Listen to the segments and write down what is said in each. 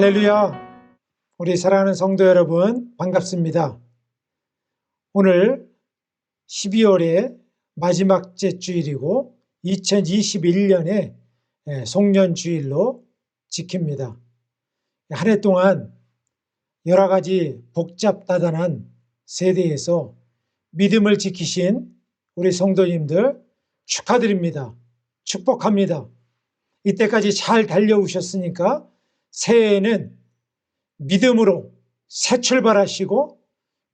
할렐루야! 우리 사랑하는 성도 여러분, 반갑습니다. 오늘 12월의 마지막 주일이고 2021년의 송년주일로 지킵니다. 한 해 동안 여러 가지 복잡다단한 세대에서 믿음을 지키신 우리 성도님들 축하드립니다. 축복합니다. 이때까지 잘 달려오셨으니까 새해에는 믿음으로 새 출발하시고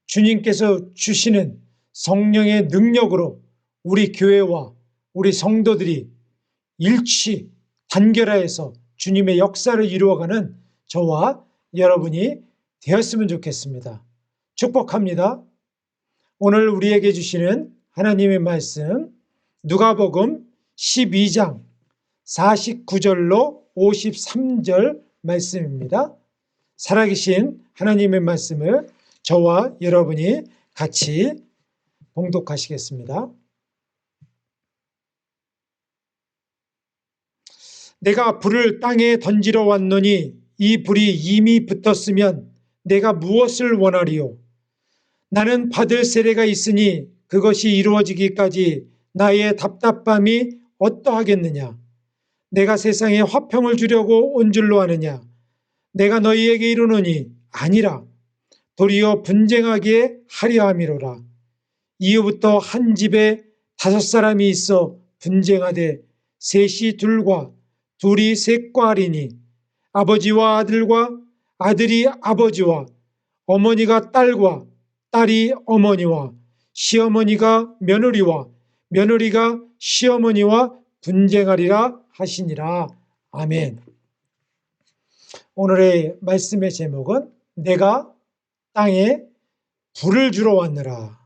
주님께서 주시는 성령의 능력으로 우리 교회와 우리 성도들이 일치 단결하여서 주님의 역사를 이루어가는 저와 여러분이 되었으면 좋겠습니다. 축복합니다. 오늘 우리에게 주시는 하나님의 말씀 누가복음 12장 49절로 53절 말씀입니다. 살아계신 하나님의 말씀을 저와 여러분이 같이 봉독하시겠습니다. 내가 불을 땅에 던지러 왔노니 이 불이 이미 붙었으면 내가 무엇을 원하리요? 나는 받을 세례가 있으니 그것이 이루어지기까지 나의 답답함이 어떠하겠느냐? 내가 세상에 화평을 주려고 온 줄로 아느냐? 내가 너희에게 이르노니 아니라 도리어 분쟁하게 하려 함이로라. 이후부터 한 집에 5사람이 있어 분쟁하되 셋이 둘과 둘이 셋과 하리니 아버지와 아들과 아들이 아버지와 어머니가 딸과 딸이 어머니와 시어머니가 며느리와 며느리가 시어머니와 분쟁하리라 하시니라. 아멘. 오늘의 말씀의 제목은 내가 땅에 불을 주러 왔노라.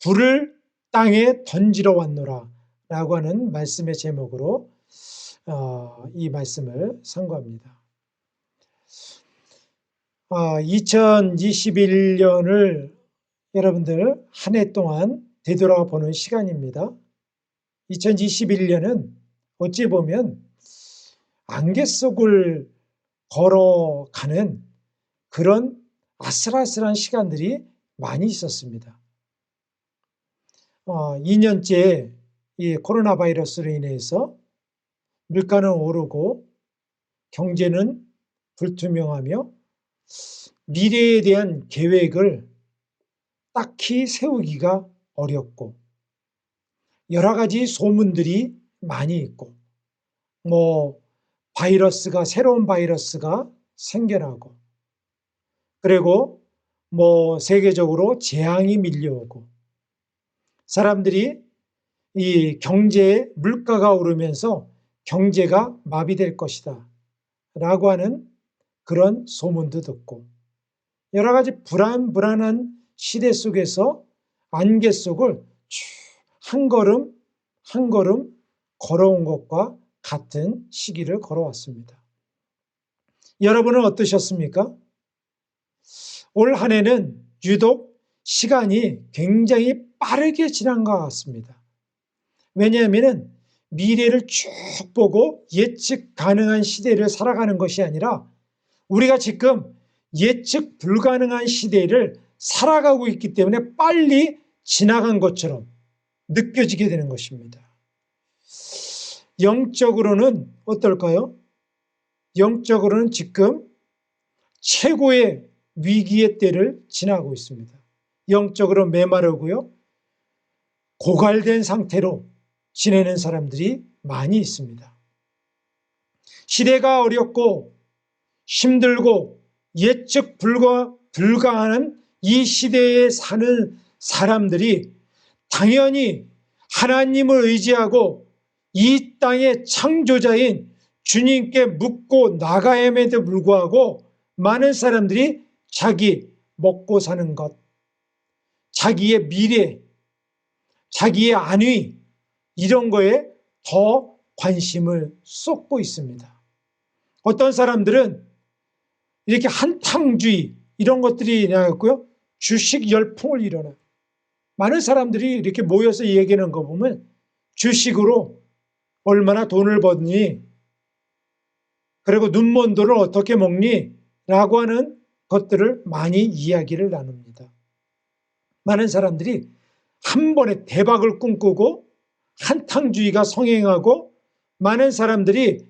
불을 땅에 던지러 왔노라 라고 하는 말씀의 제목으로 이 말씀을 선고합니다. 2021년을 여러분들 한 해 동안 되돌아보는 시간입니다. 2021년은 어찌 보면 안개 속을 걸어가는 그런 아슬아슬한 시간들이 많이 있었습니다. 2년째 이 코로나 바이러스로 인해서 물가는 오르고 경제는 불투명하며 미래에 대한 계획을 딱히 세우기가 어렵고 여러 가지 소문들이 많이 있고 새로운 바이러스가 생겨나고 그리고 세계적으로 재앙이 밀려오고 사람들이 이 경제에 물가가 오르면서 경제가 마비될 것이다 라고 하는 그런 소문도 듣고 여러 가지 불안한 시대 속에서 안개 속을 한 걸음 한 걸음 걸어온 것과 같은 시기를 걸어왔습니다. 여러분은 어떠셨습니까? 올 한 해는 유독 시간이 굉장히 빠르게 지난 것 같습니다. 왜냐하면 미래를 쭉 보고 예측 가능한 시대를 살아가는 것이 아니라 우리가 지금 예측 불가능한 시대를 살아가고 있기 때문에 빨리 지나간 것처럼 느껴지게 되는 것입니다. 영적으로는 어떨까요? 영적으로는 지금 최고의 위기의 때를 지나고 있습니다. 영적으로 메마르고요. 고갈된 상태로 지내는 사람들이 많이 있습니다. 시대가 어렵고 힘들고 예측 불가하는 이 시대에 사는 사람들이 당연히 하나님을 의지하고 이 땅의 창조자인 주님께 묻고 나가야에도 불구하고 많은 사람들이 자기 먹고 사는 것, 자기의 미래, 자기의 안위 이런 거에 더 관심을 쏟고 있습니다. 어떤 사람들은 이렇게 한탕주의 이런 것들이 일어나고요. 주식 열풍을 일어나요. 많은 사람들이 이렇게 모여서 얘기하는 거 보면 주식으로 얼마나 돈을 버니 그리고 눈먼 돈을 어떻게 먹니 라고 하는 것들을 많이 이야기를 나눕니다. 많은 사람들이 한 번에 대박을 꿈꾸고 한탕주의가 성행하고 많은 사람들이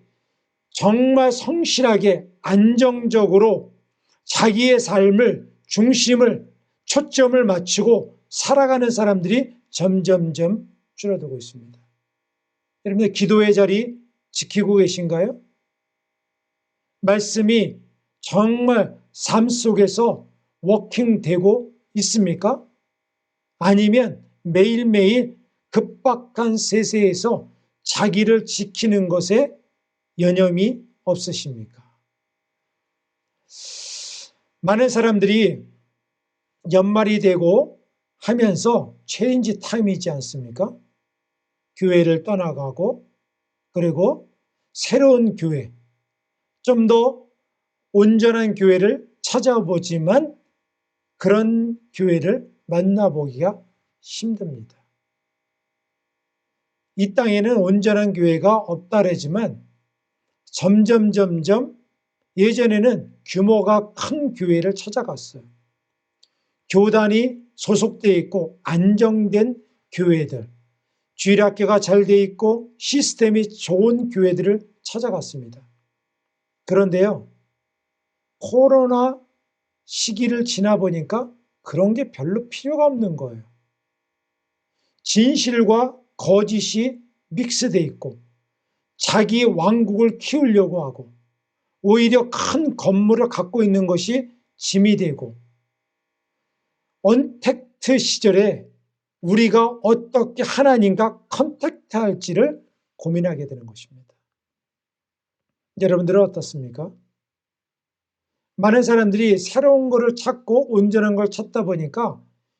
정말 성실하게 안정적으로 자기의 삶을 중심을 초점을 맞추고 살아가는 사람들이 점점점 줄어들고 있습니다. 여러분들 기도의 자리 지키고 계신가요? 말씀이 정말 삶 속에서 워킹되고 있습니까? 아니면 매일매일 급박한 세세에서 자기를 지키는 것에 여념이 없으십니까? 많은 사람들이 연말이 되고 하면서 체인지 타임이지 않습니까? 교회를 떠나가고 그리고 새로운 교회, 좀 더 온전한 교회를 찾아보지만 그런 교회를 만나보기가 힘듭니다. 이 땅에는 온전한 교회가 없다래지만 점점 예전에는 규모가 큰 교회를 찾아갔어요. 교단이 소속되어 있고 안정된 교회들, 주일학교가 잘 돼 있고 시스템이 좋은 교회들을 찾아갔습니다. 그런데요, 코로나 시기를 지나보니까 그런 게 별로 필요가 없는 거예요. 진실과 거짓이 믹스되어 있고 자기 왕국을 키우려고 하고 오히려 큰 건물을 갖고 있는 것이 짐이 되고 언택트 시절에 우리가 어떻게 하나님과 컨택트할지를 고민하게 되는 것입니다. 여러분들은 어떻습니까? 많은 사람들이 새로운 것을 찾고 온전한 걸 찾다 보니까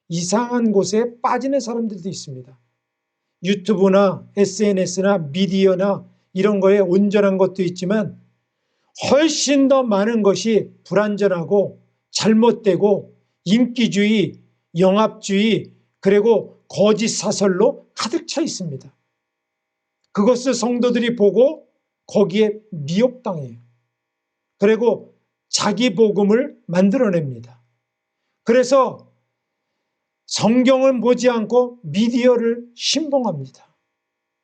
이상한 곳에 빠지는 사람들도 있습니다. 유튜브나 SNS나 미디어나 이런 거에 온전한 것도 있지만 훨씬 더 많은 것이 불완전하고 잘못되고 인기주의, 영합주의, 그리고 거짓 사설로 가득 차 있습니다. 그것을 성도들이 보고 거기에 미혹당해요. 그리고 자기 복음을 만들어냅니다. 그래서 성경을 보지 않고 미디어를 신봉합니다.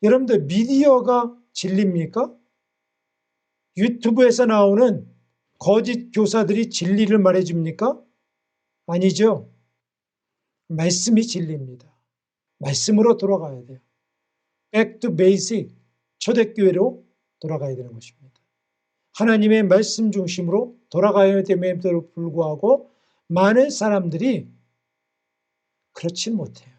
여러분들 미디어가 진리입니까? 유튜브에서 나오는 거짓 교사들이 진리를 말해줍니까? 아니죠. 말씀이 진리입니다. 말씀으로 돌아가야 돼요. Back to basic, 초대교회로 돌아가야 되는 것입니다. 하나님의 말씀 중심으로 돌아가야 됨에도 불구하고 많은 사람들이 그렇지 못해요.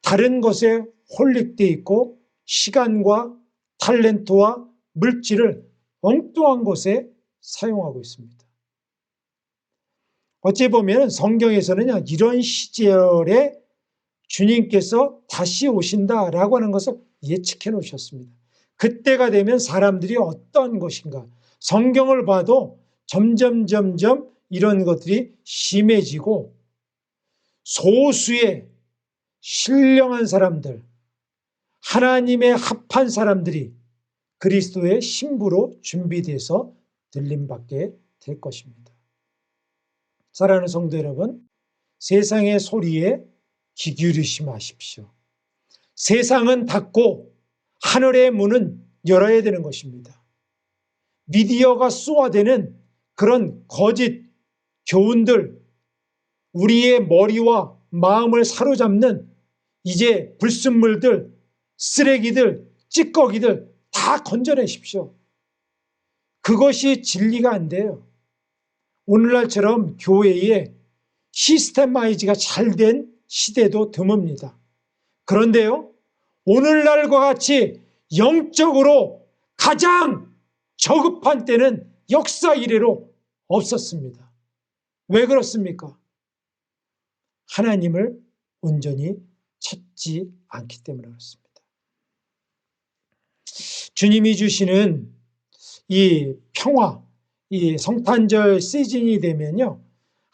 다른 것에 홀릭되어 있고 시간과 탤런트와 물질을 엉뚱한 것에 사용하고 있습니다. 어찌 보면 성경에서는 이런 시절에 주님께서 다시 오신다라고 하는 것을 예측해 놓으셨습니다. 그때가 되면 사람들이 어떤 것인가, 성경을 봐도 점점 이런 것들이 심해지고 소수의 신령한 사람들, 하나님의 합한 사람들이 그리스도의 신부로 준비돼서 들림받게 될 것입니다. 사랑하는 성도 여러분, 세상의 소리에 귀 기울이지 마십시오. 세상은 닫고 하늘의 문은 열어야 되는 것입니다. 미디어가 쏘아대는 그런 거짓 교훈들, 우리의 머리와 마음을 사로잡는 이제 불순물들, 쓰레기들, 찌꺼기들 다 건져내십시오. 그것이 진리가 안 돼요. 오늘날처럼 교회에 시스템화이즈가 잘 된 시대도 드뭅니다. 그런데요, 오늘날과 같이 영적으로 가장 저급한 때는 역사 이래로 없었습니다. 왜 그렇습니까? 하나님을 온전히 찾지 않기 때문에 그렇습니다. 주님이 주시는 이 평화, 이 성탄절 시즌이 되면요,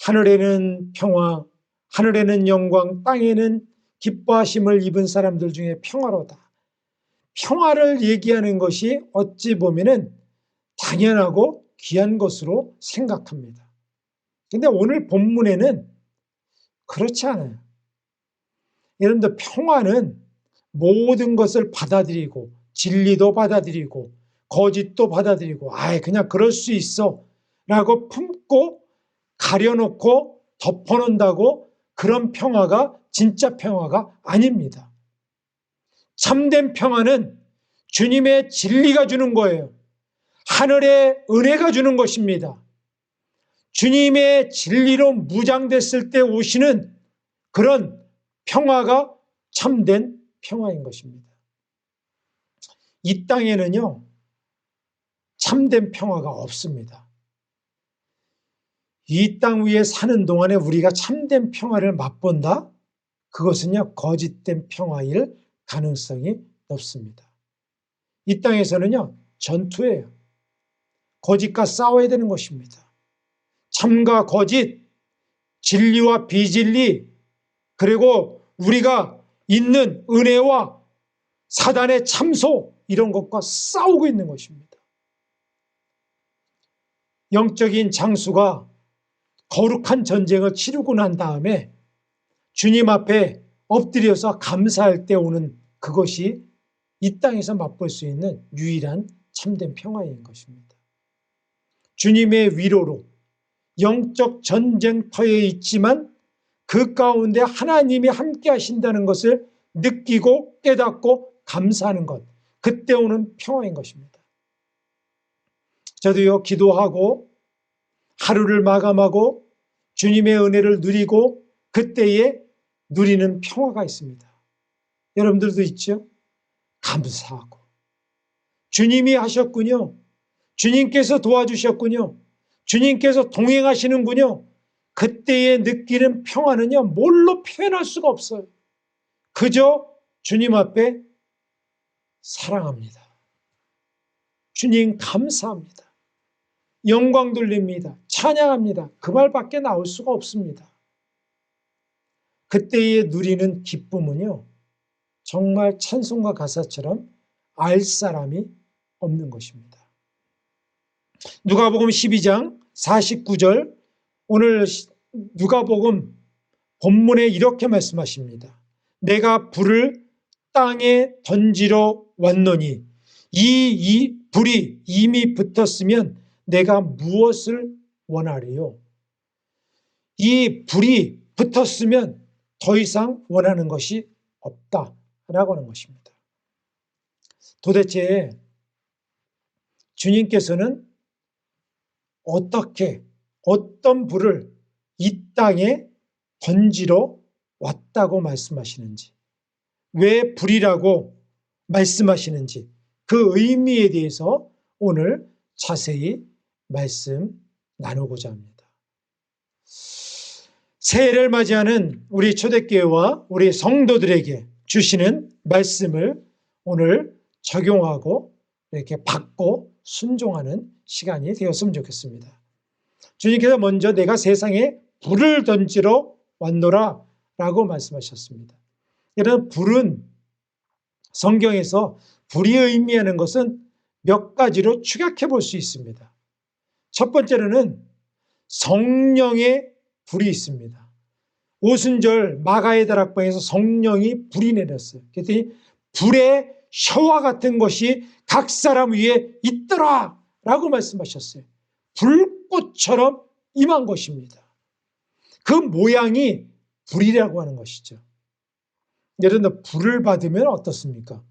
하늘에는 평화, 하늘에는 영광, 땅에는 기뻐하심을 입은 사람들 중에 평화로다. 평화를 얘기하는 것이 어찌 보면은 당연하고 귀한 것으로 생각합니다. 근데 오늘 본문에는 그렇지 않아요. 여러분들 평화는 모든 것을 받아들이고 진리도 받아들이고 거짓도 받아들이고 그냥 그럴 수 있어 라고 품고 가려놓고 덮어놓는다고 그런 평화가 진짜 평화가 아닙니다. 참된 평화는 주님의 진리가 주는 거예요. 하늘의 은혜가 주는 것입니다. 주님의 진리로 무장됐을 때 오시는 그런 평화가 참된 평화인 것입니다. 이 땅에는요, 참된 평화가 없습니다. 이 땅 위에 사는 동안에 우리가 참된 평화를 맛본다? 그것은요, 거짓된 평화일 가능성이 높습니다. 이 땅에서는요, 전투예요. 거짓과 싸워야 되는 것입니다. 참과 거짓, 진리와 비진리, 그리고 우리가 있는 은혜와 사단의 참소, 이런 것과 싸우고 있는 것입니다. 영적인 장수가 거룩한 전쟁을 치르고 난 다음에 주님 앞에 엎드려서 감사할 때 오는 그것이 이 땅에서 맛볼 수 있는 유일한 참된 평화인 것입니다. 주님의 위로로 영적 전쟁터에 있지만 그 가운데 하나님이 함께 하신다는 것을 느끼고 깨닫고 감사하는 것, 그때 오는 평화인 것입니다. 저도요, 기도하고 하루를 마감하고 주님의 은혜를 누리고 그때에 누리는 평화가 있습니다. 여러분들도 있죠? 감사하고 주님이 하셨군요. 주님께서 도와주셨군요. 주님께서 동행하시는군요. 그때에 느끼는 평화는요, 뭘로 표현할 수가 없어요. 그저 주님 앞에 사랑합니다. 주님 감사합니다. 영광 돌립니다. 찬양합니다. 그 말밖에 나올 수가 없습니다. 그때에 누리는 기쁨은요, 정말 찬송가 가사처럼 알 사람이 없는 것입니다. 누가복음 12장 49절, 오늘 누가복음 본문에 이렇게 말씀하십니다. 내가 불을 땅에 던지러 왔노니 이 불이 이미 붙었으면 내가 무엇을 원하리요? 이 불이 붙었으면 더 이상 원하는 것이 없다라고 하는 것입니다. 도대체 주님께서는 어떤 불을 이 땅에 던지러 왔다고 말씀하시는지, 왜 불이라고 말씀하시는지 그 의미에 대해서 오늘 자세히 말씀 나누고자 합니다. 새해를 맞이하는 우리 초대교회와 우리 성도들에게 주시는 말씀을 오늘 적용하고 이렇게 받고 순종하는 시간이 되었으면 좋겠습니다. 주님께서 먼저 내가 세상에 불을 던지러 왔노라 라고 말씀하셨습니다. 이런 불은 성경에서 불이 의미하는 것은 몇 가지로 축약해 볼 수 있습니다. 첫 번째로는 성령의 불이 있습니다. 오순절 마가의 다락방에서 성령이 불이 내렸어요. 그랬더니 불의 혀와 같은 것이 각 사람 위에 있더라 라고 말씀하셨어요. 불꽃처럼 임한 것입니다. 그 모양이 불이라고 하는 것이죠. 여러분, 불을 받으면 어떻습니까?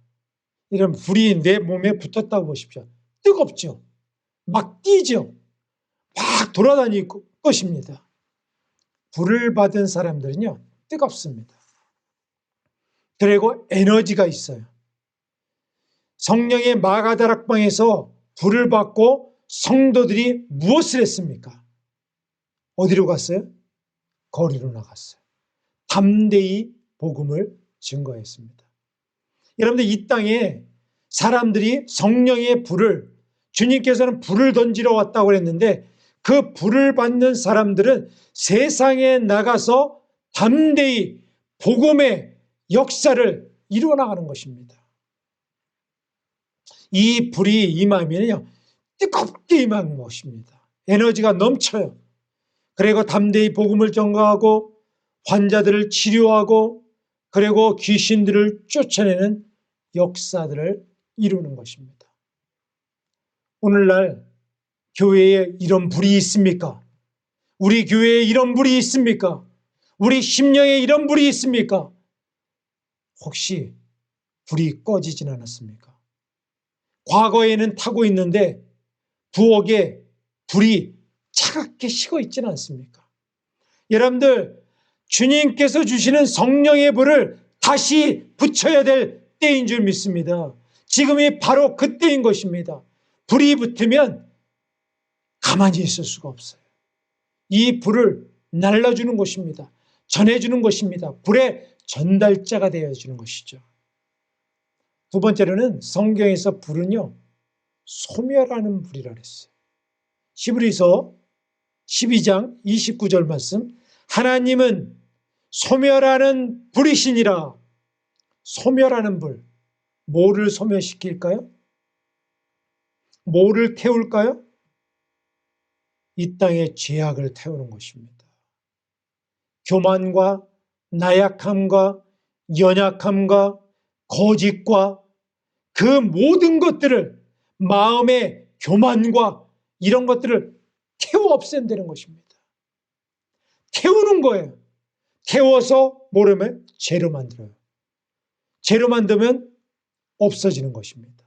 이런 불이 내 몸에 붙었다고 보십시오. 뜨겁죠. 막 뛰죠. 막 돌아다닐 것입니다. 불을 받은 사람들은요, 뜨겁습니다. 그리고 에너지가 있어요. 성령의 마가다락방에서 불을 받고 성도들이 무엇을 했습니까? 어디로 갔어요? 거리로 나갔어요. 담대히 복음을 증거했습니다. 여러분들, 이 땅에 사람들이 성령의 불을, 주님께서는 불을 던지러 왔다고 했는데 그 불을 받는 사람들은 세상에 나가서 담대히 복음의 역사를 이루어 나가는 것입니다. 이 불이 임하면요, 뜨겁게 임한 것입니다. 에너지가 넘쳐요. 그리고 담대히 복음을 전가하고 환자들을 치료하고 그리고 귀신들을 쫓아내는 역사들을 이루는 것입니다. 오늘날 교회에 이런 불이 있습니까? 우리 교회에 이런 불이 있습니까? 우리 심령에 이런 불이 있습니까? 혹시 불이 꺼지진 않았습니까? 과거에는 타고 있는데 부엌에 불이 차갑게 식어 있지는 않습니까? 여러분들, 주님께서 주시는 성령의 불을 다시 붙여야 될 때인 줄 믿습니다. 지금이 바로 그때인 것입니다. 불이 붙으면 가만히 있을 수가 없어요. 이 불을 날려주는 것입니다. 전해주는 것입니다. 불의 전달자가 되어주는 것이죠. 두 번째로는 성경에서 불은요, 소멸하는 불이라 그랬어요. 히브리서 12장 29절 말씀, 하나님은 소멸하는 불이시니라. 소멸하는 불, 뭐를 소멸시킬까요? 뭐를 태울까요? 이 땅의 죄악을 태우는 것입니다. 교만과 나약함과 연약함과 거짓과 그 모든 것들을, 마음의 교만과 이런 것들을 태워 없앤다는 것입니다. 태우는 거예요. 태워서 뭐라면 죄로 만들어요. 죄로 만들면 없어지는 것입니다.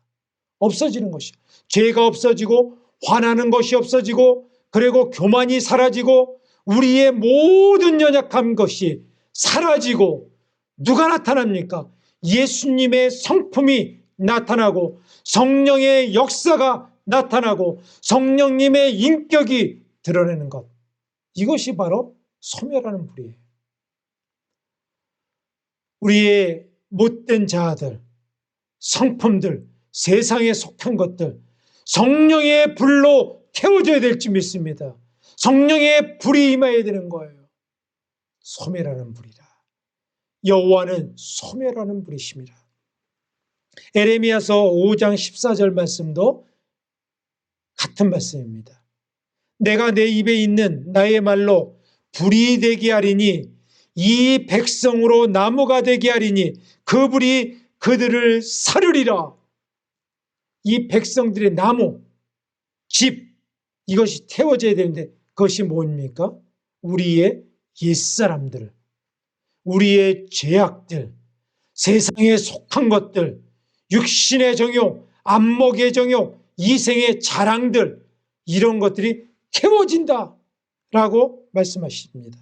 없어지는 것이요. 죄가 없어지고 화나는 것이 없어지고 그리고 교만이 사라지고 우리의 모든 연약한 것이 사라지고 누가 나타납니까? 예수님의 성품이 나타나고 성령의 역사가 나타나고 성령님의 인격이 드러내는 것. 이것이 바로 소멸하는 불이에요. 우리의 못된 자아들, 성품들, 세상에 속한 것들 성령의 불로 태워져야 될지 믿습니다. 성령의 불이 임해야 되는 거예요. 소멸하는 불이라. 여호와는 소멸하는 불이십니다. 에레미야서 5장 14절 말씀도 같은 말씀입니다. 내가 내 입에 있는 나의 말로 불이 되게 하리니 이 백성으로 나무가 되게 하리니 그 불이 그들을 사르리라. 이 백성들의 나무, 집, 이것이 태워져야 되는데 그것이 뭡니까? 우리의 옛사람들, 우리의 죄악들, 세상에 속한 것들, 육신의 정욕, 안목의 정욕, 이생의 자랑들, 이런 것들이 태워진다라고 말씀하십니다.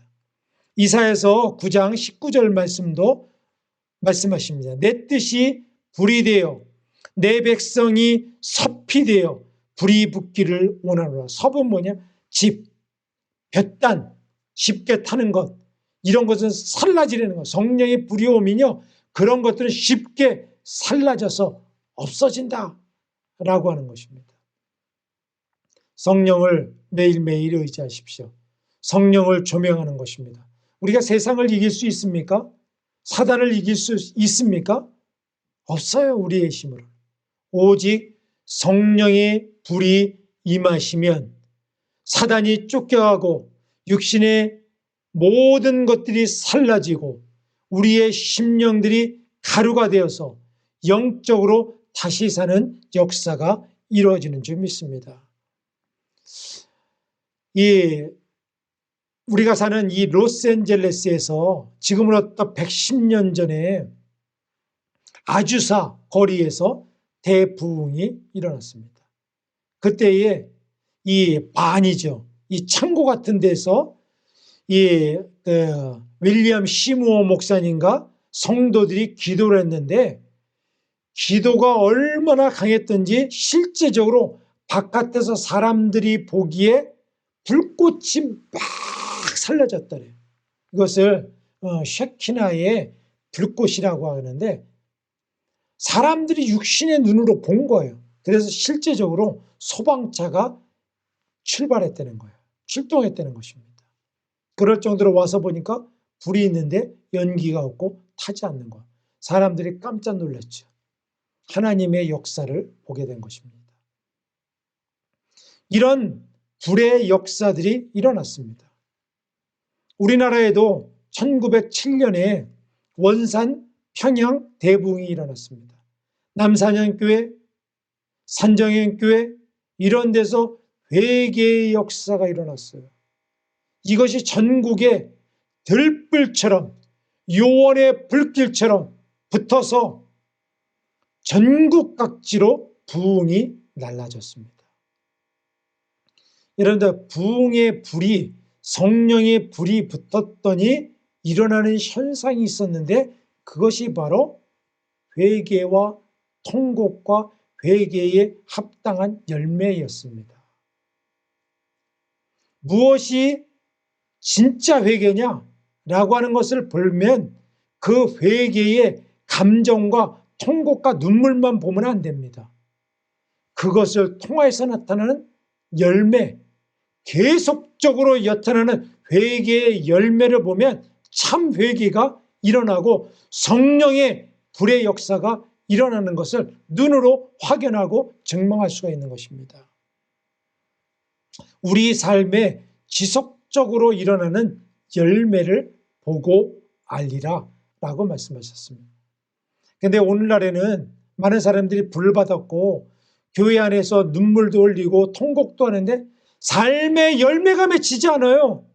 이사야서 9장 19절 말씀도 말씀하십니다. 내 뜻이 불이 되어 내 백성이 섭이 되어 불이 붙기를 원하노라. 섭은 뭐냐? 집, 볕단, 쉽게 타는 것, 이런 것은 살라지려는 것. 성령의 불이 오면요, 그런 것들은 쉽게 살라져서 없어진다 라고 하는 것입니다. 성령을 매일매일 의지하십시오. 성령을 조명하는 것입니다. 우리가 세상을 이길 수 있습니까? 사단을 이길 수 있습니까? 없어요. 우리의 힘으로. 오직 성령의 불이 임하시면 사단이 쫓겨가고 육신의 모든 것들이 살라지고 우리의 심령들이 가루가 되어서 영적으로 다시 사는 역사가 이루어지는 줄 믿습니다. 우리가 사는 이 로스앤젤레스에서 지금으로부터 110년 전에 아주사 거리에서 대부흥이 일어났습니다. 그때에 이 반이죠. 이 창고 같은 데서 윌리엄 시무어 목사님과 성도들이 기도를 했는데 기도가 얼마나 강했던지 실제적으로 바깥에서 사람들이 보기에 불꽃이 막 살려졌더래요. 이것을 쉐키나의 불꽃이라고 하는데 사람들이 육신의 눈으로 본 거예요. 그래서 실제적으로 소방차가 출발했다는 거예요. 출동했다는 것입니다. 그럴 정도로 와서 보니까 불이 있는데 연기가 없고 타지 않는 것. 사람들이 깜짝 놀랐죠. 하나님의 역사를 보게 된 것입니다. 이런 불의 역사들이 일어났습니다. 우리나라에도 1907년에 원산 평양 대부흥이 일어났습니다. 남산현교회, 산정현교회 이런 데서 회개의 역사가 일어났어요. 이것이 전국에 들불처럼 요원의 불길처럼 붙어서 전국 각지로 부흥이 날라졌습니다. 여러분들, 부흥의 불이, 성령의 불이 붙었더니 일어나는 현상이 있었는데 그것이 바로 회개와 통곡과 회개에 합당한 열매였습니다. 무엇이 진짜 회개냐라고 하는 것을 보면 그 회개의 감정과 통곡과 눈물만 보면 안 됩니다. 그것을 통해서 나타나는 열매, 계속적으로 나타나는 회개의 열매를 보면 참 회개가 일어나고 성령의 불의 역사가 일어나는 것을 눈으로 확인하고 증명할 수가 있는 것입니다. 우리 삶에 지속적으로 일어나는 열매를 보고 알리라 라고 말씀하셨습니다. 그런데 오늘날에는 많은 사람들이 불을 받았고 교회 안에서 눈물도 흘리고 통곡도 하는데 삶의 열매가 맺히지 않아요.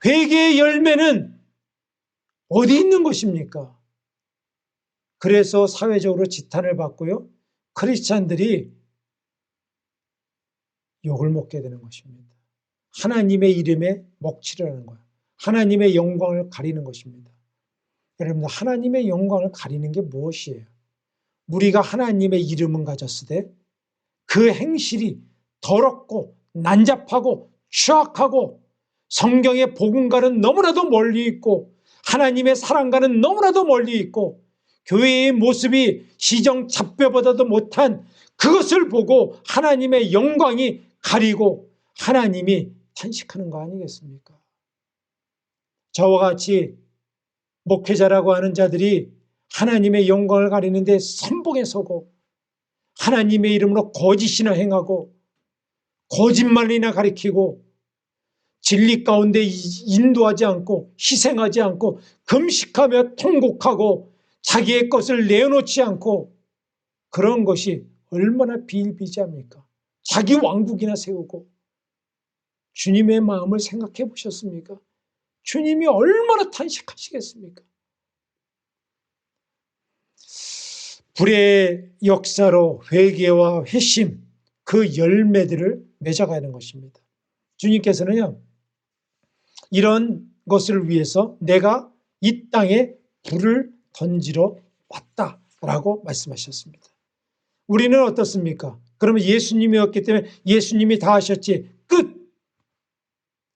회개의 열매는 어디 있는 것입니까? 그래서 사회적으로 지탄을 받고요. 크리스찬들이 욕을 먹게 되는 것입니다. 하나님의 이름에 먹칠을 하는 거예요. 하나님의 영광을 가리는 것입니다. 여러분들, 하나님의 영광을 가리는 게 무엇이에요? 우리가 하나님의 이름은 가졌으되 그 행실이 더럽고 난잡하고 추악하고 성경의 복음과는 너무나도 멀리 있고 하나님의 사랑과는 너무나도 멀리 있고 교회의 모습이 시정잡배보다도 못한 그것을 보고 하나님의 영광이 가리고 하나님이 탄식하는 거 아니겠습니까? 저와 같이 목회자라고 하는 자들이 하나님의 영광을 가리는데 선봉에 서고 하나님의 이름으로 거짓이나 행하고 거짓말이나 가리키고 진리 가운데 인도하지 않고 희생하지 않고 금식하며 통곡하고 자기의 것을 내어놓지 않고 그런 것이 얼마나 비일비재합니까? 자기 왕국이나 세우고 주님의 마음을 생각해 보셨습니까? 주님이 얼마나 탄식하시겠습니까? 불의 역사로 회개와 회심, 그 열매들을 맺어가는 것입니다. 주님께서는요, 이런 것을 위해서 내가 이 땅에 불을 던지러 왔다라고 말씀하셨습니다. 우리는 어떻습니까? 그러면 예수님이었기 때문에 예수님이 다 하셨지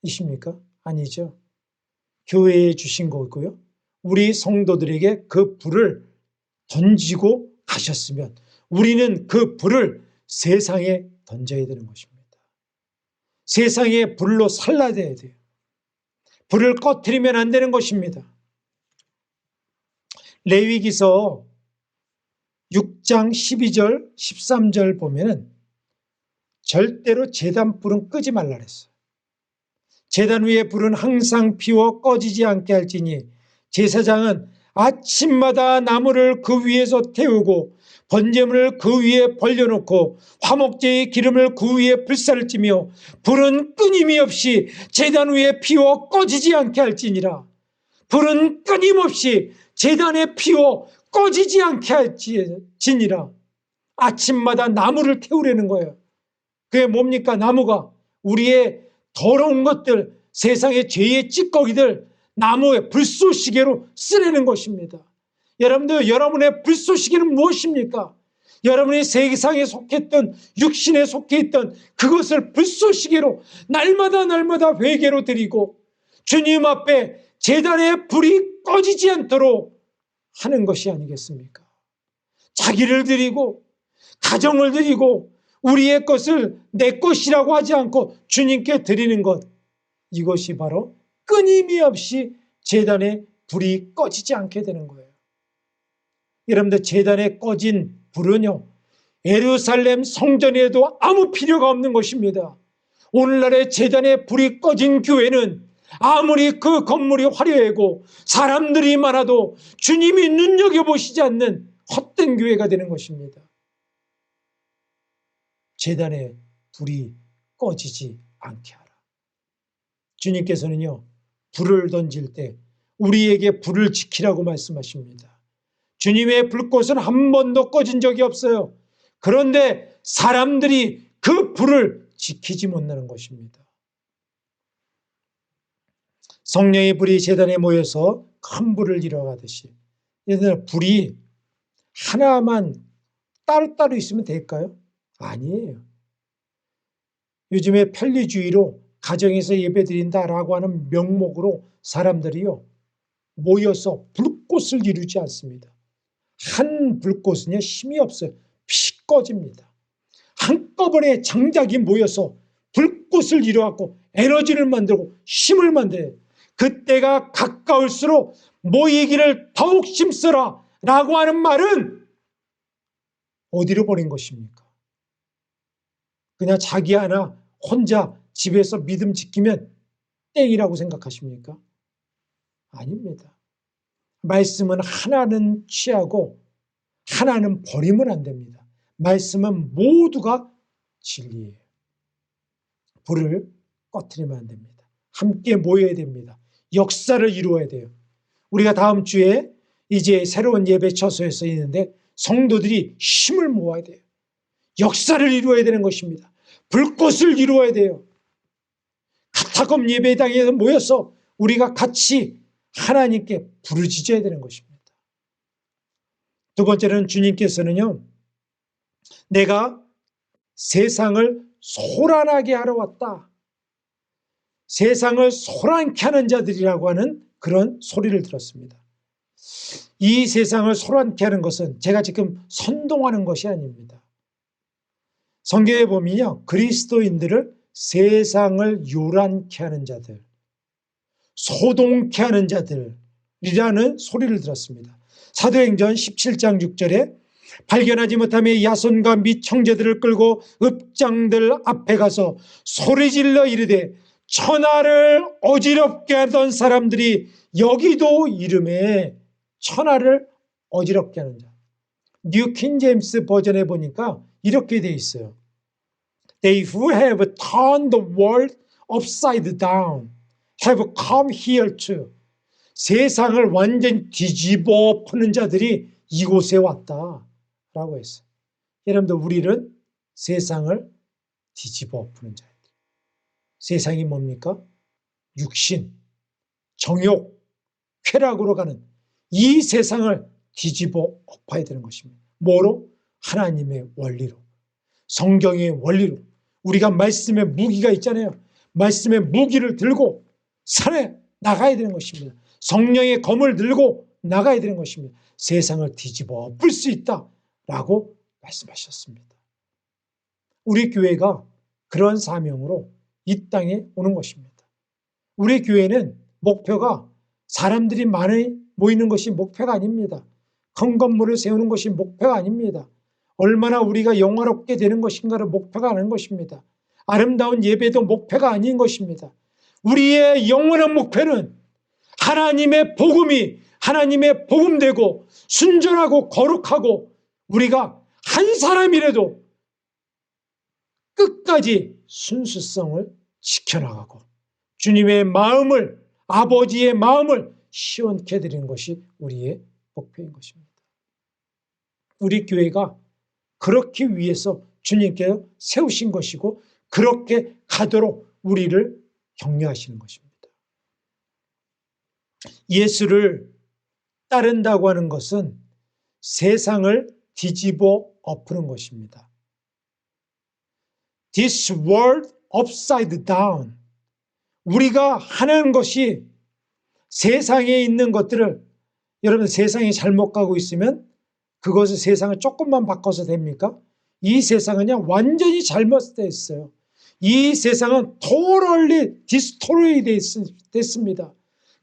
끝이십니까? 아니죠. 교회에 주신 거고요. 우리 성도들에게 그 불을 던지고 가셨으면 우리는 그 불을 세상에 던져야 되는 것입니다. 세상에 불로 살라져야 돼요. 불을 꺼트리면 안 되는 것입니다. 레위기서 6장 12절 13절 보면은 절대로 제단 불은 끄지 말라 그랬어요. 제단 위에 불은 항상 피워 꺼지지 않게 할지니 제사장은 아침마다 나무를 그 위에서 태우고 번제물을 그 위에 벌려놓고 화목제의 기름을 그 위에 불살을 찌며 불은 끊임이 없이 제단 위에 피워 꺼지지 않게 할지니라. 불은 끊임없이 제단에 피워 꺼지지 않게 할지니라. 아침마다 나무를 태우려는 거예요. 그게 뭡니까? 나무가 우리의 더러운 것들, 세상의 죄의 찌꺼기들 나무에 불쏘시개로 쓰려는 것입니다. 여러분들, 여러분의 불쏘시개는 무엇입니까? 여러분이 세상에 속했던 육신에 속해 있던 그것을 불쏘시개로 날마다 회개로 드리고 주님 앞에 제단에 불이 꺼지지 않도록 하는 것이 아니겠습니까? 자기를 드리고 가정을 드리고 우리의 것을 내 것이라고 하지 않고 주님께 드리는 것, 이것이 바로 끊임이 없이 제단에 불이 꺼지지 않게 되는 거예요. 여러분들, 제단에 꺼진 불은요, 예루살렘 성전에도 아무 필요가 없는 것입니다. 오늘날의 제단에 불이 꺼진 교회는 아무리 그 건물이 화려하고 사람들이 많아도 주님이 눈여겨보시지 않는 헛된 교회가 되는 것입니다. 제단에 불이 꺼지지 않게 하라. 주님께서는요, 불을 던질 때 우리에게 불을 지키라고 말씀하십니다. 주님의 불꽃은 한 번도 꺼진 적이 없어요. 그런데 사람들이 그 불을 지키지 못하는 것입니다. 성령의 불이 제단에 모여서 큰 불을 이뤄가듯이 불이 하나만 따로따로 있으면 될까요? 아니에요. 요즘에 편리주의로 가정에서 예배드린다라고 하는 명목으로 사람들이요 모여서 불꽃을 이루지 않습니다. 한 불꽃은요 힘이 없어요. 피 꺼집니다. 한꺼번에 장작이 모여서 불꽃을 이루어갖고 에너지를 만들고 힘을 만들어요. 그때가 가까울수록 모이기를 더욱 힘써라 라고 하는 말은 어디로 보낸 것입니까? 그냥 자기 하나 혼자 집에서 믿음 지키면 땡이라고 생각하십니까? 아닙니다. 말씀은 하나는 취하고 하나는 버리면 안 됩니다. 말씀은 모두가 진리예요. 불을 꺼트리면 안 됩니다. 함께 모여야 됩니다. 역사를 이루어야 돼요. 우리가 다음 주에 이제 새로운 예배 처소에서 있는데 성도들이 힘을 모아야 돼요. 역사를 이루어야 되는 것입니다. 불꽃을 이루어야 돼요. 카타콤 예배당에 모여서 우리가 같이 하나님께 부르짖어야 되는 것입니다. 두 번째는 주님께서는요, 내가 세상을 소란하게 하러 왔다. 세상을 소란케 하는 자들이라고 하는 그런 소리를 들었습니다. 이 세상을 소란케 하는 것은 제가 지금 선동하는 것이 아닙니다. 성경에 보면요, 그리스도인들을 세상을 요란케 하는 자들, 소동케 하는 자들이라는 소리를 들었습니다. 사도행전 17장 6절에 발견하지 못함에 야손과 및 형제들을 끌고 읍장들 앞에 가서 소리질러 이르되 천하를 어지럽게 하던 사람들이 여기도 이름에 천하를 어지럽게 하는 자. 뉴 킹 제임스 버전에 보니까 이렇게 돼 있어요. They who have turned the world upside down have come here too. 세상을 완전히 뒤집어 푸는 자들이 이곳에 왔다라고 했어요. 여러분들, 우리는 세상을 뒤집어 푸는 자들. 세상이 뭡니까? 육신, 정욕, 쾌락으로 가는 이 세상을 뒤집어 엎어야 되는 것입니다. 뭐로? 하나님의 원리로, 성경의 원리로. 우리가 말씀의 무기가 있잖아요. 말씀의 무기를 들고 산에 나가야 되는 것입니다. 성령의 검을 들고 나가야 되는 것입니다. 세상을 뒤집어 엎을 수 있다라고 말씀하셨습니다. 우리 교회가 그런 사명으로 이 땅에 오는 것입니다. 우리 교회는 목표가 사람들이 많이 모이는 것이 목표가 아닙니다. 큰 건물을 세우는 것이 목표가 아닙니다. 얼마나 우리가 영화롭게 되는 것인가를 목표가 아닌 것입니다. 아름다운 예배도 목표가 아닌 것입니다. 우리의 영원한 목표는 하나님의 복음이 하나님의 복음되고 순전하고 거룩하고 우리가 한 사람이라도 끝까지 순수성을 지켜나가고 주님의 마음을, 아버지의 마음을 시원케 해드리는 것이 우리의 목표인 것입니다. 우리 교회가 그렇기 위해서 주님께서 세우신 것이고 그렇게 가도록 우리를 격려하시는 것입니다. 예수를 따른다고 하는 것은 세상을 뒤집어 엎는 것입니다. This world upside down. 우리가 하는 것이 세상에 있는 것들을, 여러분 세상이 잘못 가고 있으면 그것을 세상을 조금만 바꿔서 됩니까? 이 세상은요 완전히 잘못되어 있어요. 이 세상은 totally destroyed 됐습니다.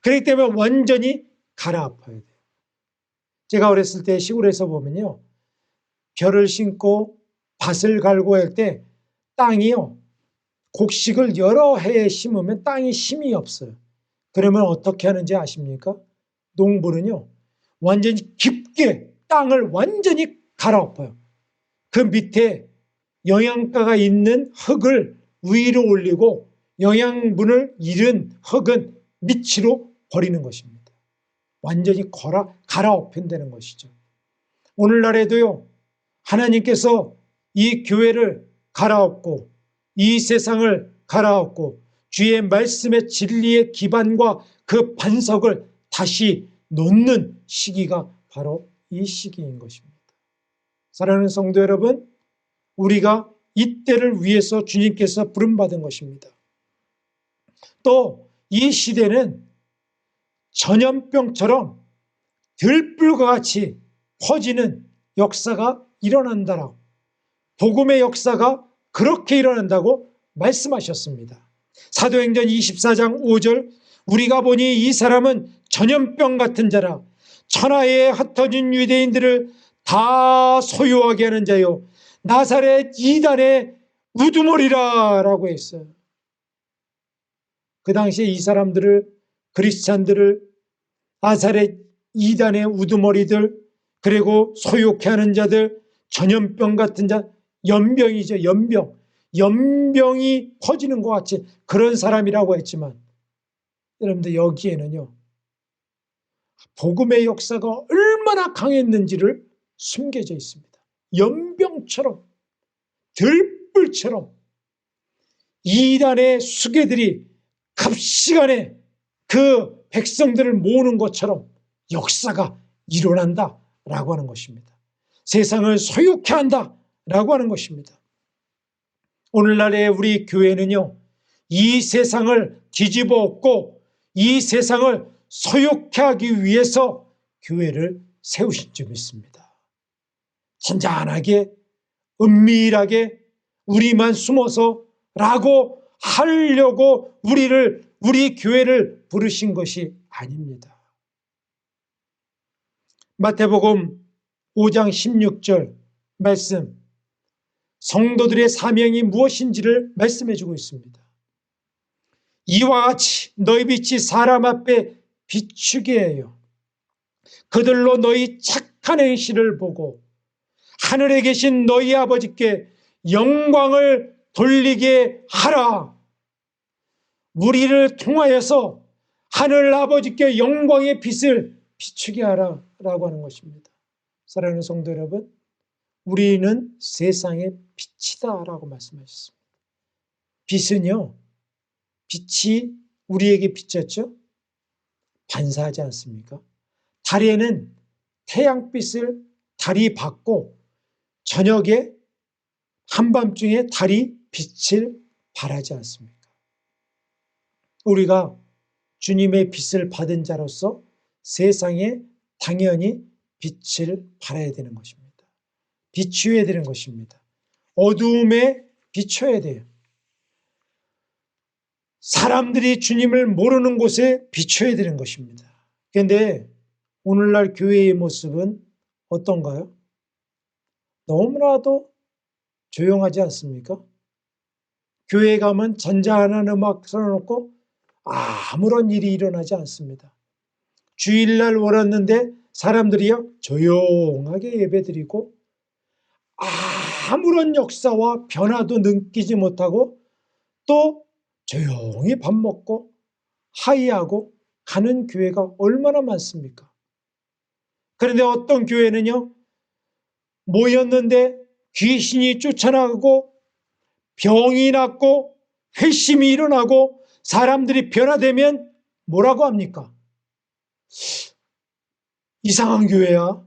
그렇기 때문에 완전히 갈아엎어야 돼요. 제가 어렸을 때 시골에서 보면요, 벼를 심고 밭을 갈고 할 때 땅이요 곡식을 여러 해에 심으면 땅이 힘이 없어요. 그러면 어떻게 하는지 아십니까? 농부는요, 완전히 깊게 땅을 완전히 갈아엎어요. 그 밑에 영양가가 있는 흙을 위로 올리고 영양분을 잃은 흙은 밑으로 버리는 것입니다. 완전히 갈아엎힌다는 것이죠. 오늘날에도요, 하나님께서 이 교회를 갈아엎고 이 세상을 갈아엎고 주의 말씀의 진리의 기반과 그 반석을 다시 놓는 시기가 바로 이 시기인 것입니다. 사랑하는 성도 여러분, 우리가 이 때를 위해서 주님께서 부름받은 것입니다. 또 이 시대는 전염병처럼 들불과 같이 퍼지는 역사가 일어난다라고, 복음의 역사가 그렇게 일어난다고 말씀하셨습니다. 사도행전 24장 5절, 우리가 보니 이 사람은 전염병 같은 자라 천하에 흩어진 유대인들을 다 소유하게 하는 자요 나사렛 이단의 우두머리라 라고 했어요. 그 당시에 이 사람들을, 크리스찬들을 나사렛 이단의 우두머리들, 그리고 소욕해 하는 자들, 전염병 같은 자, 연병이죠. 연병이 퍼지는 것 같이 그런 사람이라고 했지만, 여러분들 여기에는요, 복음의 역사가 얼마나 강했는지를 숨겨져 있습니다. 연병처럼, 들불처럼 이단의 수괴들이 갑시간에 그 백성들을 모으는 것처럼 역사가 일어난다라고 하는 것입니다. 세상을 소유케 한다라고 하는 것입니다. 오늘날의 우리 교회는요, 이 세상을 뒤집어 엎고 이 세상을 소유케 하기 위해서 교회를 세우신 줄 믿습니다. 잔잔하게 은밀하게 우리만 숨어서 라고 하려고 우리 교회를 부르신 것이 아닙니다. 마태복음 5장 16절 말씀, 성도들의 사명이 무엇인지를 말씀해 주고 있습니다. 이와 같이 너희 빛이 사람 앞에 비추게 해요. 그들로 너희 착한 행실을 보고 하늘에 계신 너희 아버지께 영광을 돌리게 하라. 우리를 통하여서 하늘 아버지께 영광의 빛을 비추게 하라 라고 하는 것입니다. 사랑하는 성도 여러분, 우리는 세상의 빛이다 라고 말씀하셨습니다. 빛은요, 빛이 우리에게 비쳤죠? 반사하지 않습니까? 달에는 태양빛을 달이 받고 저녁에 한밤중에 달이 빛을 발하지 않습니까? 우리가 주님의 빛을 받은 자로서 세상에 당연히 빛을 발해야 되는 것입니다. 비추어야 되는 것입니다. 어두움에 비춰야 돼요. 사람들이 주님을 모르는 곳에 비춰야 되는 것입니다. 그런데 오늘날 교회의 모습은 어떤가요? 너무나도 조용하지 않습니까? 교회에 가면 잔잔한 음악 틀어놓고 아무런 일이 일어나지 않습니다. 주일날 월었는데 사람들이요 조용하게 예배드리고 아무런 역사와 변화도 느끼지 못하고 또 조용히 밥 먹고 하이하고 가는 교회가 얼마나 많습니까? 그런데 어떤 교회는요, 모였는데 귀신이 쫓아나가고 병이 났고 회심이 일어나고 사람들이 변화되면 뭐라고 합니까? 이상한 교회야,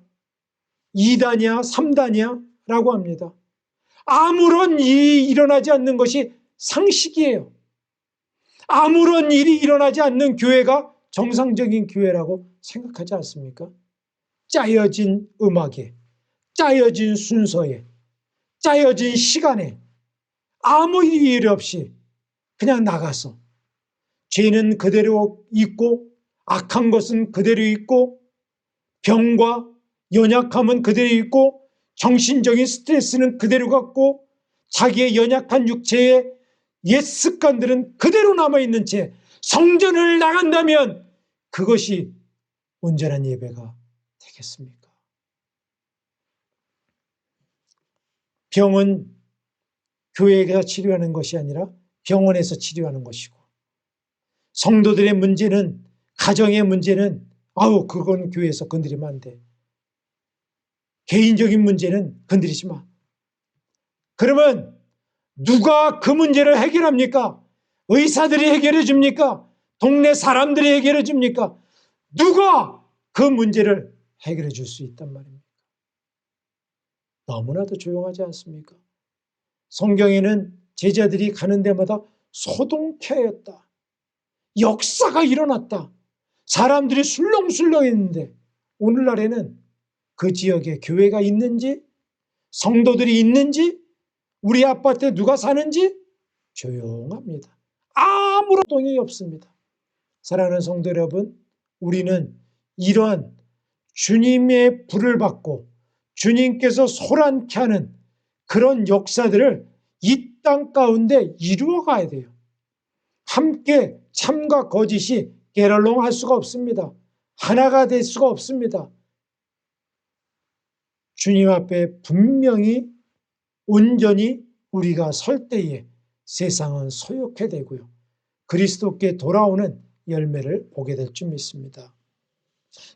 2단이야, 3단이야 라고 합니다. 아무런 일이 일어나지 않는 것이 상식이에요. 아무런 일이 일어나지 않는 교회가 정상적인 교회라고 생각하지 않습니까? 짜여진 음악에, 짜여진 순서에, 짜여진 시간에 아무 일 없이 그냥 나가서 죄는 그대로 있고 악한 것은 그대로 있고 병과 연약함은 그대로 있고 정신적인 스트레스는 그대로 갖고 자기의 연약한 육체에 옛 습관들은 그대로 남아있는 채 성전을 나간다면 그것이 온전한 예배가 되겠습니까? 병은 교회에서 치료하는 것이 아니라 병원에서 치료하는 것이고, 성도들의 문제는, 가정의 문제는 그건 교회에서 건드리면 안 돼. 개인적인 문제는 건드리지 마. 그러면 누가 그 문제를 해결합니까? 의사들이 해결해 줍니까? 동네 사람들이 해결해 줍니까? 누가 그 문제를 해결해 줄 수 있단 말입니다. 너무나도 조용하지 않습니까? 성경에는 제자들이 가는 데마다 소동케하였다, 역사가 일어났다, 사람들이 술렁술렁했는데, 오늘날에는 그 지역에 교회가 있는지, 성도들이 있는지, 우리 아파트에 누가 사는지 조용합니다. 아무런 동이 없습니다. 사랑하는 성도 여러분, 우리는 이러한 주님의 불을 받고 주님께서 소란케 하는 그런 역사들을 이 땅 가운데 이루어가야 돼요. 함께 참과 거짓이 게을렁할 수가 없습니다. 하나가 될 수가 없습니다. 주님 앞에 분명히 온전히 우리가 설 때에 세상은 소욕해 되고요, 그리스도께 돌아오는 열매를 보게 될 줄 믿습니다.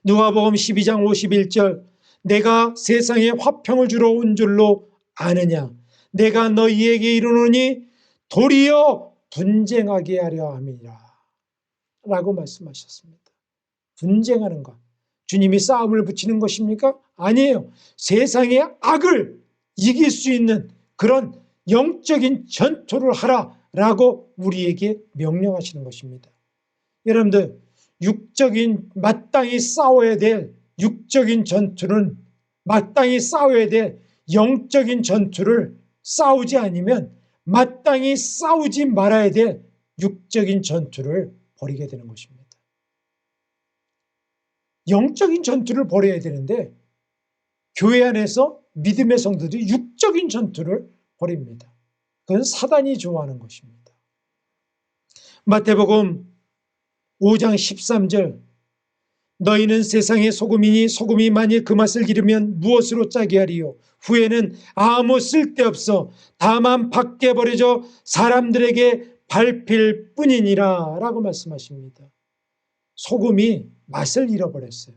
누가복음 12장 51절, 내가 세상에 화평을 주러 온 줄로 아느냐? 내가 너희에게 이르노니 도리어 분쟁하게 하려 함이라 라고 말씀하셨습니다. 분쟁하는 것, 주님이 싸움을 붙이는 것입니까? 아니에요. 세상의 악을 이길 수 있는 그런 영적인 전투를 하라라고 우리에게 명령하시는 것입니다. 여러분들, 육적인 마땅히 싸워야 될 육적인 전투는, 마땅히 싸워야 될 영적인 전투를 싸우지 않으면 마땅히 싸우지 말아야 될 육적인 전투를 벌이게 되는 것입니다. 영적인 전투를 벌여야 되는데 교회 안에서 믿음의 성도들이 육적인 전투를 벌입니다. 그건 사단이 좋아하는 것입니다. 마태복음 5장 13절, 너희는 세상의 소금이니 소금이 만일 그 맛을 기르면 무엇으로 짜게 하리요? 후에는 아무 쓸데없어 다만 밖에 버려져 사람들에게 밟힐 뿐이니라 라고 말씀하십니다. 소금이 맛을 잃어버렸어요.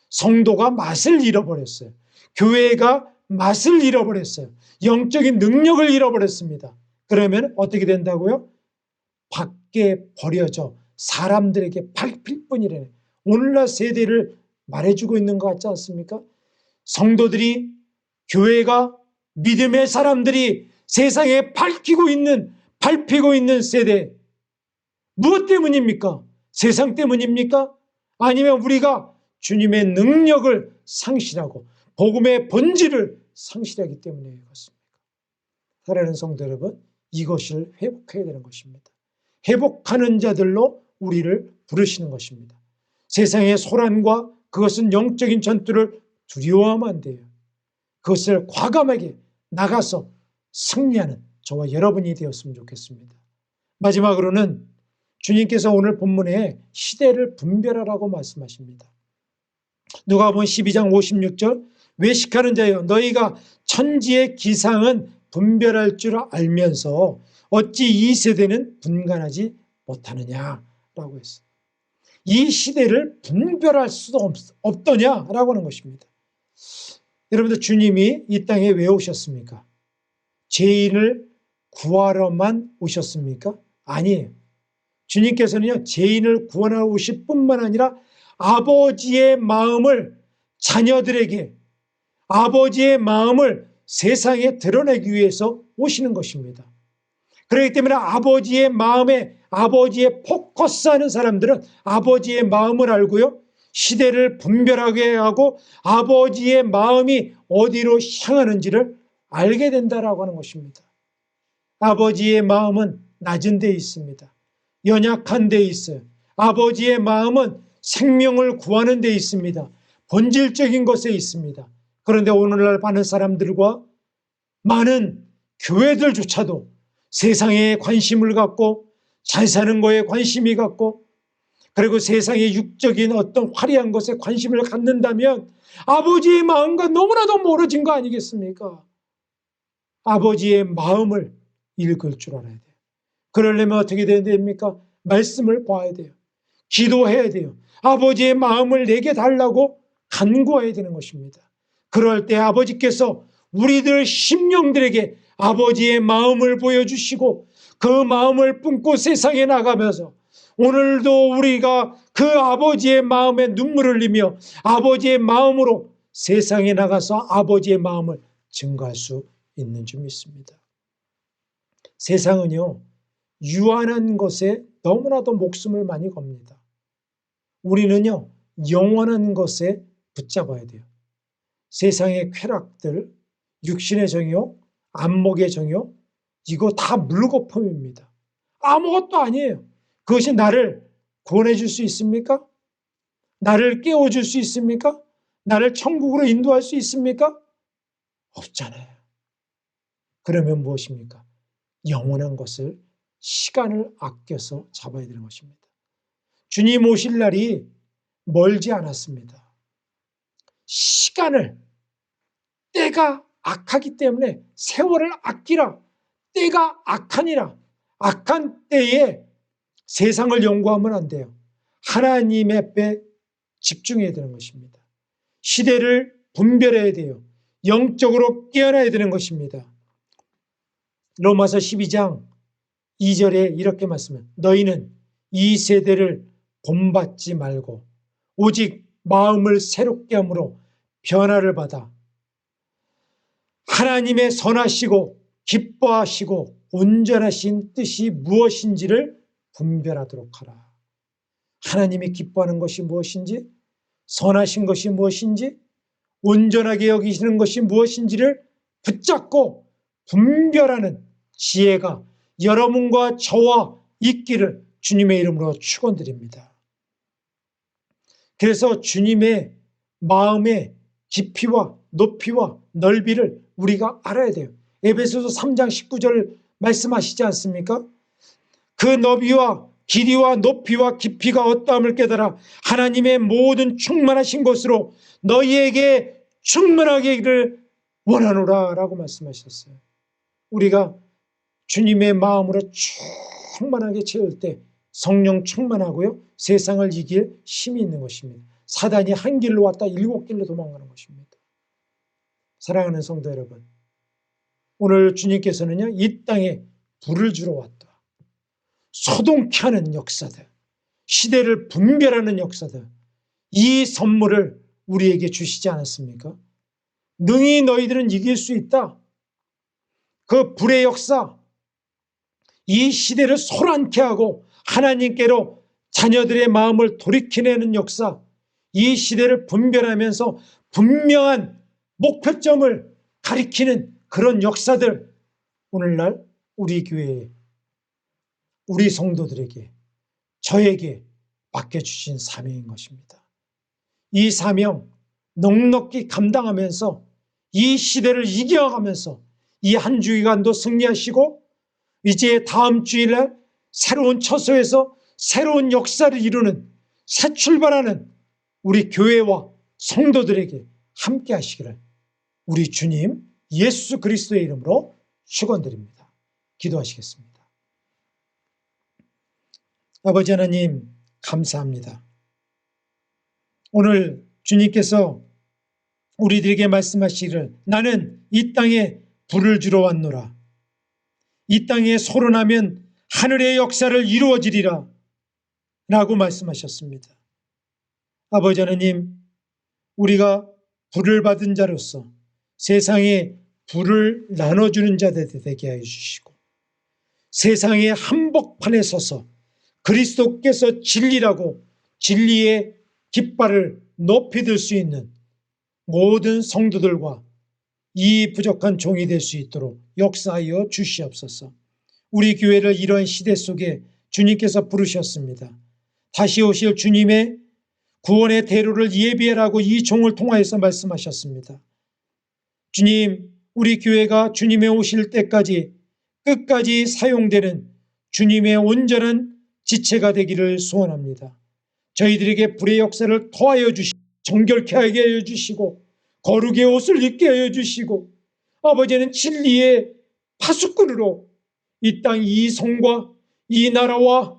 성도가 맛을 잃어버렸어요. 교회가 맛을 잃어버렸어요. 영적인 능력을 잃어버렸습니다. 그러면 어떻게 된다고요? 밖에 버려져 사람들에게 밟힐 뿐이래요. 오늘날 세대를 말해주고 있는 것 같지 않습니까? 성도들이, 교회가, 믿음의 사람들이 세상에 밟히고 있는 세대, 무엇 때문입니까? 세상 때문입니까? 아니면 우리가 주님의 능력을 상실하고 복음의 본질을 상실하기 때문에 그렇습니까? 사랑하는 성도 여러분, 이것을 회복해야 되는 것입니다. 회복하는 자들로 우리를 부르시는 것입니다. 세상의 소란과 그것은 영적인 전투를 두려워하면 안 돼요. 그것을 과감하게 나가서 승리하는 저와 여러분이 되었으면 좋겠습니다. 마지막으로는 주님께서 오늘 본문에 시대를 분별하라고 말씀하십니다. 누가복음 12장 56절, 외식하는 자여, 너희가 천지의 기상은 분별할 줄 알면서 어찌 이 세대는 분간하지 못하느냐라고 했어요. 이 시대를 분별할 수도 없더냐라고 하는 것입니다. 여러분들, 주님이 이 땅에 왜 오셨습니까? 죄인을 구하러만 오셨습니까? 아니에요. 주님께서는요, 죄인을 구원하러 오실 뿐만 아니라 아버지의 마음을 자녀들에게, 아버지의 마음을 세상에 드러내기 위해서 오시는 것입니다. 그렇기 때문에 아버지의 마음에, 아버지의 포커스하는 사람들은 아버지의 마음을 알고요, 시대를 분별하게 하고 아버지의 마음이 어디로 향하는지를 알게 된다라고 하는 것입니다. 아버지의 마음은 낮은 데 있습니다. 연약한 데 있어요. 아버지의 마음은 생명을 구하는 데 있습니다. 본질적인 것에 있습니다. 그런데 오늘날 많은 사람들과 많은 교회들조차도 세상에 관심을 갖고 잘 사는 거에 관심이 갖고 그리고 세상의 육적인 어떤 화려한 것에 관심을 갖는다면 아버지의 마음과 너무나도 멀어진 거 아니겠습니까? 아버지의 마음을 읽을 줄 알아야 돼요. 그러려면 어떻게 돼야 됩니까? 말씀을 봐야 돼요. 기도해야 돼요. 아버지의 마음을 내게 달라고 간구해야 되는 것입니다. 그럴 때 아버지께서 우리들 심령들에게 아버지의 마음을 보여주시고 그 마음을 품고 세상에 나가면서 오늘도 우리가 그 아버지의 마음에 눈물을 흘리며 아버지의 마음으로 세상에 나가서 아버지의 마음을 증거할 수 있는 줄 믿습니다. 세상은요, 유한한 것에 너무나도 목숨을 많이 겁니다. 우리는요, 영원한 것에 붙잡아야 돼요. 세상의 쾌락들, 육신의 정욕, 안목의 정욕, 이거 다 물거품입니다. 아무것도 아니에요. 그것이 나를 구원해 줄 수 있습니까? 나를 깨워줄 수 있습니까? 나를 천국으로 인도할 수 있습니까? 없잖아요. 그러면 무엇입니까? 영원한 것을, 시간을 아껴서 잡아야 되는 것입니다. 주님 오실 날이 멀지 않았습니다. 시간을, 때가 악하기 때문에 세월을 아끼라. 때가 악하니라. 악한 때에 세상을 연구하면 안 돼요. 하나님 앞에 집중해야 되는 것입니다. 시대를 분별해야 돼요. 영적으로 깨어나야 되는 것입니다. 로마서 12장 2절에 이렇게 말씀해요. 너희는 이 세대를 본받지 말고 오직 마음을 새롭게 함으로 변화를 받아 하나님의 선하시고 기뻐하시고 온전하신 뜻이 무엇인지를 분별하도록 하라. 하나님이 기뻐하는 것이 무엇인지, 선하신 것이 무엇인지, 온전하게 여기시는 것이 무엇인지를 붙잡고 분별하는 지혜가 여러분과 저와 있기를 주님의 이름으로 축원드립니다. 그래서 주님의 마음의 깊이와 높이와 넓이를 우리가 알아야 돼요. 에베소서 3장 19절 말씀하시지 않습니까? 그 너비와 길이와 높이와 깊이가 어떠함을 깨달아 하나님의 모든 충만하신 것으로 너희에게 충만하기를 원하노라 라고 말씀하셨어요. 우리가 주님의 마음으로 충만하게 채울 때 성령 충만하고요, 세상을 이길 힘이 있는 것입니다. 사단이 한 길로 왔다 7길로 도망가는 것입니다. 사랑하는 성도 여러분, 오늘 주님께서는요, 이 땅에 불을 주러 왔다. 소동케 하는 역사들, 시대를 분별하는 역사들, 이 선물을 우리에게 주시지 않았습니까? 능히 너희들은 이길 수 있다. 그 불의 역사, 이 시대를 소란케 하고 하나님께로 자녀들의 마음을 돌이켜내는 역사, 이 시대를 분별하면서 분명한 목표점을 가리키는 그런 역사들, 오늘날 우리 교회에, 우리 성도들에게, 저에게 맡겨주신 사명인 것입니다. 이 사명 넉넉히 감당하면서 이 시대를 이겨가면서 이 한 주기간도 승리하시고 이제 다음 주일날 새로운 처소에서 새로운 역사를 이루는 새 출발하는 우리 교회와 성도들에게 함께 하시기를 우리 주님 예수 그리스도의 이름으로 축원드립니다. 기도하시겠습니다. 아버지 하나님 감사합니다. 오늘 주님께서 우리들에게 말씀하시기를 나는 이 땅에 불을 주러 왔노라. 이 땅에 소론하면 하늘의 역사를 이루어지리라 라고 말씀하셨습니다. 아버지 하나님, 우리가 불을 받은 자로서 세상에 불을 나눠주는 자들 되게 하여 주시고 세상의 한복판에 서서 그리스도께서 진리라고 진리의 깃발을 높이 들 수 있는 모든 성도들과 이 부족한 종이 될 수 있도록 역사하여 주시옵소서. 우리 교회를 이런 시대 속에 주님께서 부르셨습니다. 다시 오실 주님의 구원의 대로를 예비하라고 이 종을 통하여서 말씀하셨습니다. 주님, 우리 교회가 주님의 오실 때까지 끝까지 사용되는 주님의 온전한 지체가 되기를 소원합니다. 저희들에게 불의 역사를 더하여 주시고 정결케 하게 하여 주시고 거룩의 옷을 입게 하여 주시고 아버지는 진리의 파수꾼으로 이 땅 이 성과 이 나라와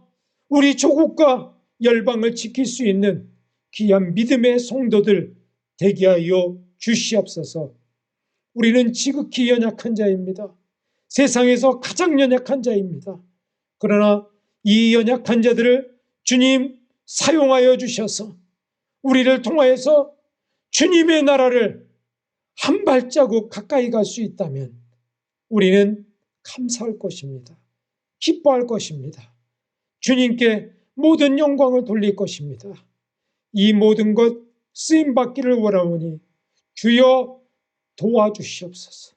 우리 조국과 열방을 지킬 수 있는 귀한 믿음의 성도들 되게 하여 주시옵소서. 우리는 지극히 연약한 자입니다. 세상에서 가장 연약한 자입니다. 그러나 이 연약한 자들을 주님 사용하여 주셔서 우리를 통하여서 주님의 나라를 한 발자국 가까이 갈 수 있다면 우리는 감사할 것입니다. 기뻐할 것입니다. 주님께 모든 영광을 돌릴 것입니다. 이 모든 것 쓰임받기를 원하오니 주여 도와주시옵소서.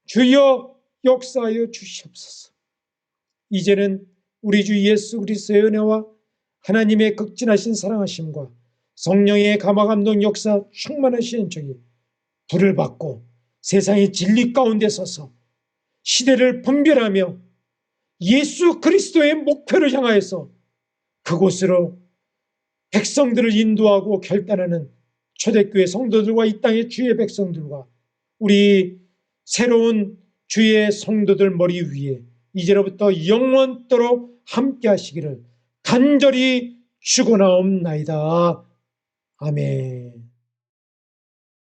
주여 역사하여 주시옵소서. 이제는 우리 주 예수 그리스도의 은혜와 하나님의 극진하신 사랑하심과 성령의 감화감동 역사 충만하신 저희 불을 받고 세상의 진리 가운데 서서 시대를 분별하며 예수 그리스도의 목표를 향하여서 그곳으로 백성들을 인도하고 결단하는 초대교회 성도들과 이 땅의 주의 백성들과 우리 새로운 주의 성도들 머리 위에 이제로부터 영원토록 함께 하시기를 간절히 축원하옵나이다. 아멘.